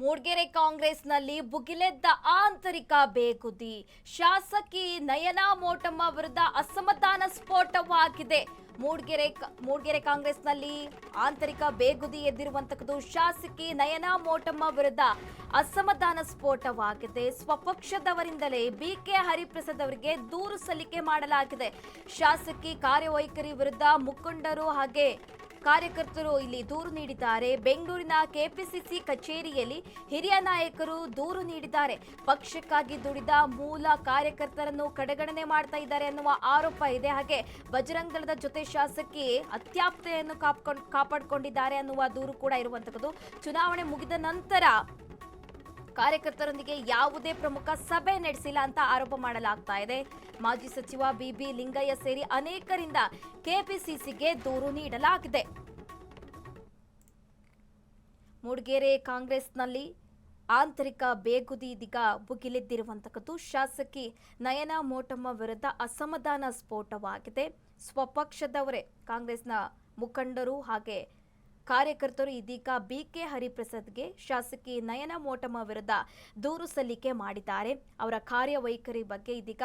ಮೂಡಿಗೆರೆ ಕಾಂಗ್ರೆಸ್ನಲ್ಲಿ ಭುಗಿಲೆದ್ದ ಆಂತರಿಕ ಬೇಗುದಿ. ಶಾಸಕಿ ನಯನಾ ಮೋಟಮ್ಮ ವಿರುದ್ಧ ಅಸಮಾಧಾನ ಸ್ಫೋಟವಾಗಿದೆ. ಮೂಡಿಗೆರೆ ಕಾಂಗ್ರೆಸ್ನಲ್ಲಿ ಆಂತರಿಕ ಬೇಗುದಿ ಎದ್ದಿರುವಂತದ್ದು. ಶಾಸಕಿ ನಯನಾ ಮೋಟಮ್ಮ ವಿರುದ್ಧ ಅಸಮಾಧಾನ ಸ್ಫೋಟವಾಗಿದೆ. ಸ್ವಪಕ್ಷದವರಿಂದಲೇ ಬಿಕೆ ಹರಿಪ್ರಸಾದ್ ಅವರಿಗೆ ದೂರು ಸಲ್ಲಿಕೆ ಮಾಡಲಾಗಿದೆ. ಶಾಸಕಿ ಕಾರ್ಯವೈಖರಿ ವಿರುದ್ಧ ಮುಖಂಡರು ಹಾಗೆ ಕಾರ್ಯಕರ್ತರು ಇಲ್ಲಿ ದೂರು ನೀಡಿದ್ದಾರೆ. ಬೆಂಗಳೂರಿನ ಕೆಪಿಸಿಸಿ ಕಚೇರಿಯಲ್ಲಿ ಹಿರಿಯ ನಾಯಕರು ದೂರು ನೀಡಿದ್ದಾರೆ. ಪಕ್ಷಕ್ಕಾಗಿ ದುಡಿದ ಮೂಲ ಕಾರ್ಯಕರ್ತರನ್ನು ಕಡೆಗಣನೆ ಮಾಡ್ತಾ ಇದ್ದಾರೆ ಅನ್ನುವ ಆರೋಪ ಇದೆ. ಹಾಗೆ ಬಜರಂಗ ದಳದ ಜೊತೆ ಶಾಸಕಿ ಅತ್ಯಾಪ್ತೆಯನ್ನು ಕಾಪಾಡಿಕೊಂಡಿದ್ದಾರೆ ಅನ್ನುವ ದೂರು ಕೂಡ ಇರುವಂತದ್ದು. ಚುನಾವಣೆ ಮುಗಿದ ನಂತರ ಕಾರ್ಯಕರ್ತರೊಂದಿಗೆ ಯಾವುದೇ ಪ್ರಮುಖ ಸಭೆ ನಡೆಸಿಲ್ಲ ಅಂತ ಆರೋಪ ಮಾಡಲಾಗ್ತಾ ಇದೆ. ಮಾಜಿ ಸಚಿವ ಬಿಬಿ ಲಿಂಗಯ್ಯ ಸೇರಿ ಅನೇಕರಿಂದ ಕೆಪಿಸಿಸಿಗೆ ದೂರು ನೀಡಲಾಗಿದೆ. ಮೂಡಿಗೆರೆ ಕಾಂಗ್ರೆಸ್ನಲ್ಲಿ ಆಂತರಿಕ ಬೇಗುದಿ ಇದೀಗ ಭುಗಿಲೆದ್ದಿರುವಂತದ್ದು. ಶಾಸಕಿ ನಯನಾ ಮೋಟಮ್ಮ ವಿರುದ್ಧ ಅಸಮಾಧಾನ ಸ್ಫೋಟವಾಗಿದೆ. ಸ್ವಪಕ್ಷದವರೇ ಕಾಂಗ್ರೆಸ್ನ ಮುಖಂಡರು ಹಾಗೆ ಕಾರ್ಯಕರ್ತರು ಇದೀಗ ಬಿಕೆ ಹರಿಪ್ರಸಾದ್ಗೆ ಶಾಸಕಿ ನಯನಾ ಮೋಟಮ್ಮ ವಿರುದ್ಧ ದೂರು ಸಲ್ಲಿಕೆ ಮಾಡಿದ್ದಾರೆ. ಅವರ ಕಾರ್ಯವೈಖರಿ ಬಗ್ಗೆ ಇದೀಗ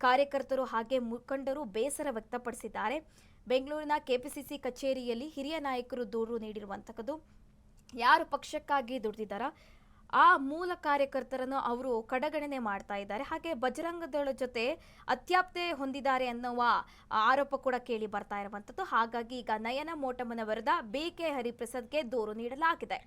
ಕಾರ್ಯಕರ್ತರು ಹಾಗೆ ಮುಖಂಡರು ಬೇಸರ ವ್ಯಕ್ತಪಡಿಸಿದ್ದಾರೆ. ಬೆಂಗಳೂರಿನ ಕೆಪಿಸಿಸಿ ಕಚೇರಿಯಲ್ಲಿ ಹಿರಿಯ ನಾಯಕರು ದೂರು ನೀಡಿರುವಂತದ್ದು. ಯಾರು ಪಕ್ಷಕ್ಕಾಗಿ ದುಡಿದಿದ್ದಾರೋ ಆ ಮೂಲ ಕಾರ್ಯಕರ್ತರನ್ನು ಅವರು ಕಡೆಗಣನೆ ಮಾಡ್ತಾ ಇದ್ದಾರೆ. ಹಾಗೆ ಬಜರಂಗ ದಳ ಜೊತೆ ಅತ್ಯಾಪ್ತೆ ಹೊಂದಿದ್ದಾರೆ ಅನ್ನುವ ಆರೋಪ ಕೂಡ ಕೇಳಿ ಬರ್ತಾ ಇರುವಂತದ್ದು. ಹಾಗಾಗಿ ಈಗ ನಯನಾ ಮೋಟಮ್ಮನ ವಿರುದ್ಧ ಬಿಕೆ ಹರಿಪ್ರಸಾದ್ಗೆ ದೂರು ನೀಡಲಾಗಿದೆ.